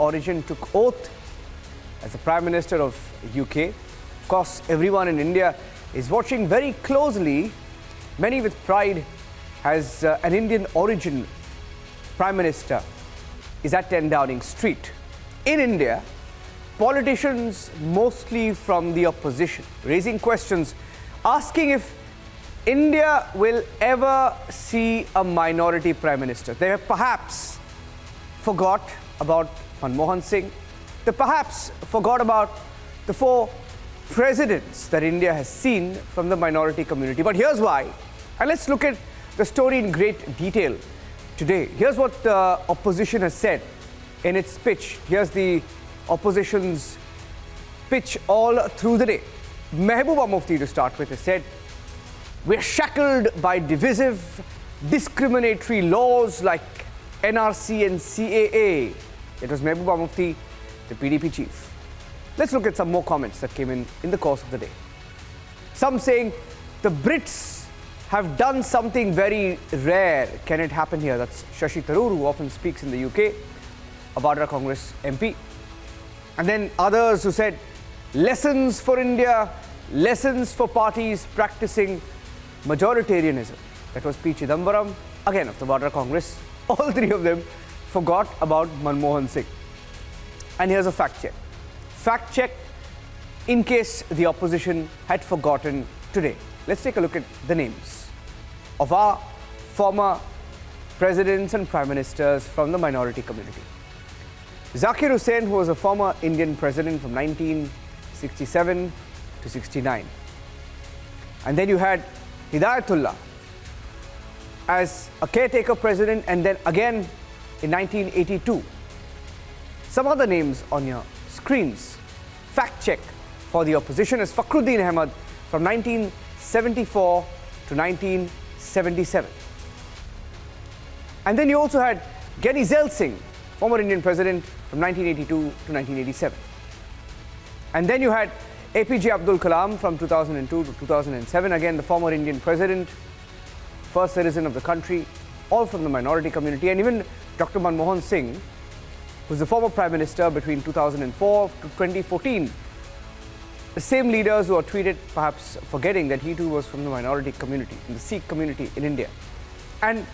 origin took oath as the Prime Minister of UK. Of course, everyone in India is watching very closely. Many with pride as an Indian origin Prime Minister is at 10 Downing Street. In India, politicians mostly from the opposition raising questions, asking if India will ever see a minority Prime Minister. They have perhaps forgot about Manmohan Singh. They perhaps forgot about the 4 presidents that India has seen from the minority community. But here's why. And let's look at the story in great detail today. Here's what the opposition has said in its pitch. Here's the opposition's pitch all through the day. Mehbooba Mufti, to start with, has said, "We're shackled by divisive, discriminatory laws like NRC and CAA." It was Mehbooba Mufti, the PDP chief. Let's look at some more comments that came in the course of the day. Some saying, the Brits have done something very rare. Can it happen here? That's Shashi Tharoor, who often speaks in the UK, a Vadra Congress MP. And then others who said, lessons for India, lessons for parties practicing majoritarianism. That was P. Chidambaram, again of the Vadra Congress. All 3 of them forgot about Manmohan Singh. And here's a fact check. Fact check in case the opposition had forgotten today. Let's take a look at the names of our former presidents and prime ministers from the minority community. Zakir Hussain, who was a former Indian president from 1967 to 69. And then you had Hidayatullah as a caretaker president, and then again in 1982. Some other names on your screens. Fact check for the opposition is Fakhruddin Ahmed from 1974 to 1977. And then you also had Gani Zail Singh, former Indian president from 1982 to 1987. And then you had APJ Abdul Kalam from 2002 to 2007, again the former Indian president, first citizen of the country, all from the minority community. And even Dr. Manmohan Singh, who's the former prime minister between 2004 to 2014. The same leaders who are tweeted perhaps forgetting that he too was from the minority community, from the Sikh community in India. And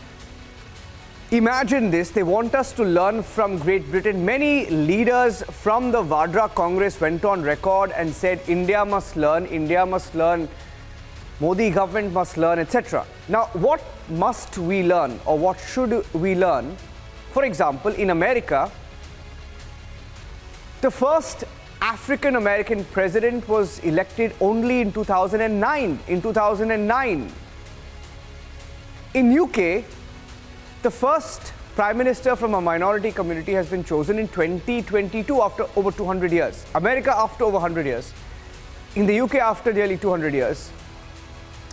imagine this, they want us to learn from Great Britain. Many leaders from the Vadra Congress went on record and said, India must learn, Modi government must learn, etc. Now, what must we learn, or what should we learn? For example, in America, the first African-American president was elected only in 2009. In UK, the first prime minister from a minority community has been chosen in 2022 after over 200 years. America after over 100 years. In the UK after nearly 200 years.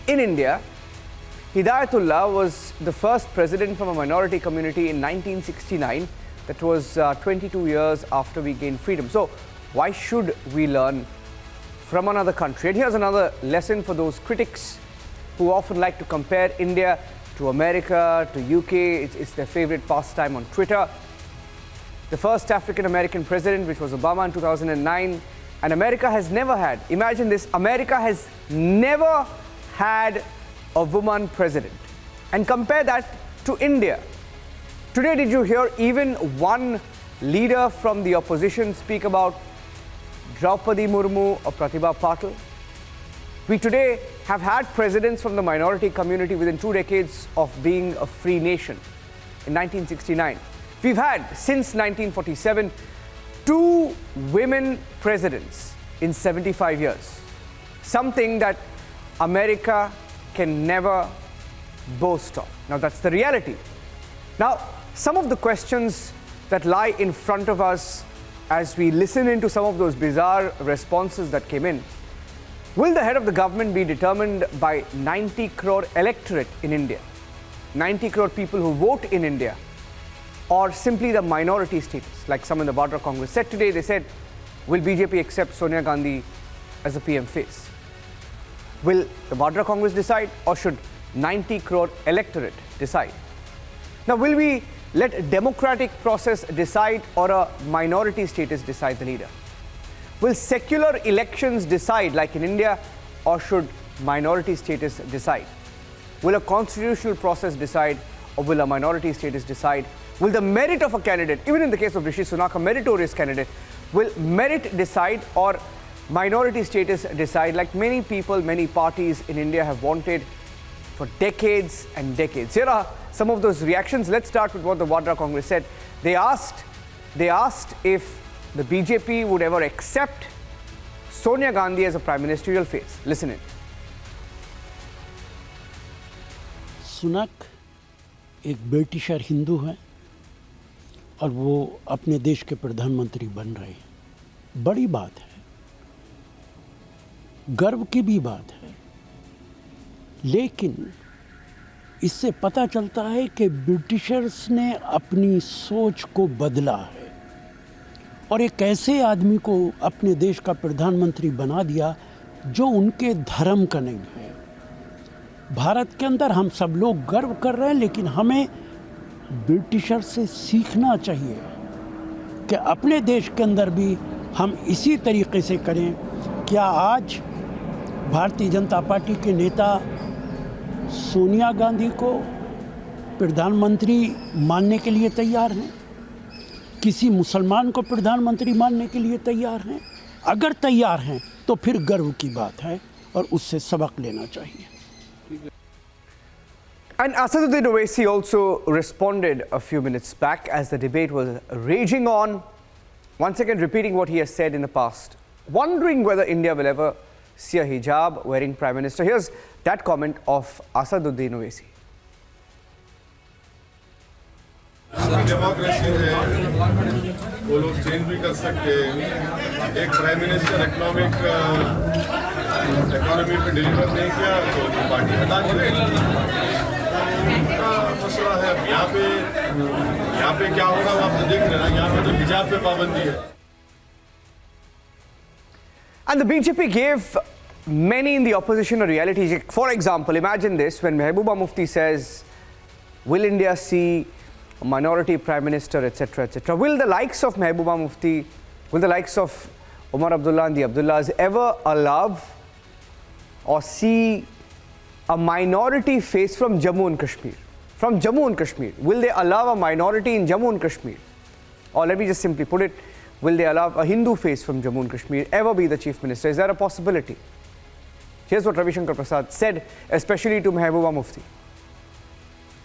In India, Hidayatullah was the first president from a minority community in 1969. That was 22 years after we gained freedom. So why should we learn from another country? And here's another lesson for those critics who often like to compare India to America, to UK. It's their favorite pastime on Twitter. The first African-American president, which was Obama in 2009, and America has never had, imagine this, America has never had a woman president. And compare that to India. Today, did you hear even one leader from the opposition speak about Draupadi Murmu or Pratibha Patil? We today have had presidents from the minority community within 2 decades of being a free nation. In 1969, we've had, since 1947, 2 women presidents in 75 years. Something that America can never boast of. Now, that's the reality. Now, some of the questions that lie in front of us as we listen into some of those bizarre responses that came in. Will the head of the government be determined by 90 crore electorate in India? 90 crore people who vote in India? Or simply the minority status, like some in the Vadra Congress said today? They said, will BJP accept Sonia Gandhi as the PM face? Will the Vadra Congress decide, or should 90 crore electorate decide? Now, will we let democratic process decide or a minority status decide the leader? Will secular elections decide like in India, or should minority status decide? Will a constitutional process decide, or will a minority status decide? Will the merit of a candidate, even in the case of Rishi Sunak, a meritorious candidate, will merit decide or minority status decide like many people, many parties in India have wanted for decades and decades? Here are some of those reactions. Let's start with what the Vadra Congress said. They asked if the BJP would ever accept Sonia Gandhi as a prime ministerial face. Listen in. Sunak एक britisher Hindu हैं और वो अपने देश के प्रधानमंत्री बन रहे हैं। बड़ी बात है, गर्व की भी बात है, लेकिन इससे पता चलता है कि ब्रिटिशर्स ने अपनी सोच को बदला है और एक ऐसे आदमी को अपने देश का प्रधानमंत्री बना दिया जो उनके धर्म का नहीं है। भारत के अंदर हम सब लोग गर्व कर रहे हैं, लेकिन हमें ब्रिटिशर से सीखना चाहिए कि अपने देश के अंदर भी हम इसी तरीके से करें। क्या आज भारतीय जनता पार्टी के नेता सोनिया गांधी को प्रधानमंत्री मानने के लिए तैयार हैं? किसी मुसलमान को प्रधानमंत्री मानने के लिए तैयार हैं? अगर तैयार हैं तो फिर गर्व की बात है और उससे सबक लेना चाहिए। And Asaduddin Owaisi also responded a few minutes back as the debate was raging on, once again repeating what he has said in the past, wondering whether India will ever see a hijab wearing Prime Minister. Here's that comment of Asaduddin Owaisi. Democracy है, वो लोग change भी कर सकते हैं। एक prime minister economy पे deliver नहीं किया तो पार्टी हटा दी। मसला है अब यहाँ पे क्या होगा आप तो देख रहे हैं। यहाँ पे तो हिजाब पे पाबंदी है। And the BJP gave many in the opposition a reality check. For example, imagine this, when Mehbooba Mufti says, will India see a minority prime minister, etc., etc. Will the likes of Mehbooba Mufti, will the likes of Umar Abdullah and the Abdullahs ever allow or see a minority face from Jammu and Kashmir? From Jammu and Kashmir, will they allow a minority in Jammu and Kashmir? Or let me just simply put it, will they allow a Hindu face from Jammu and Kashmir ever be the chief minister? Is that a possibility? Here's what Ravi Shankar Prasad said, especially to Mehbooba Mufti.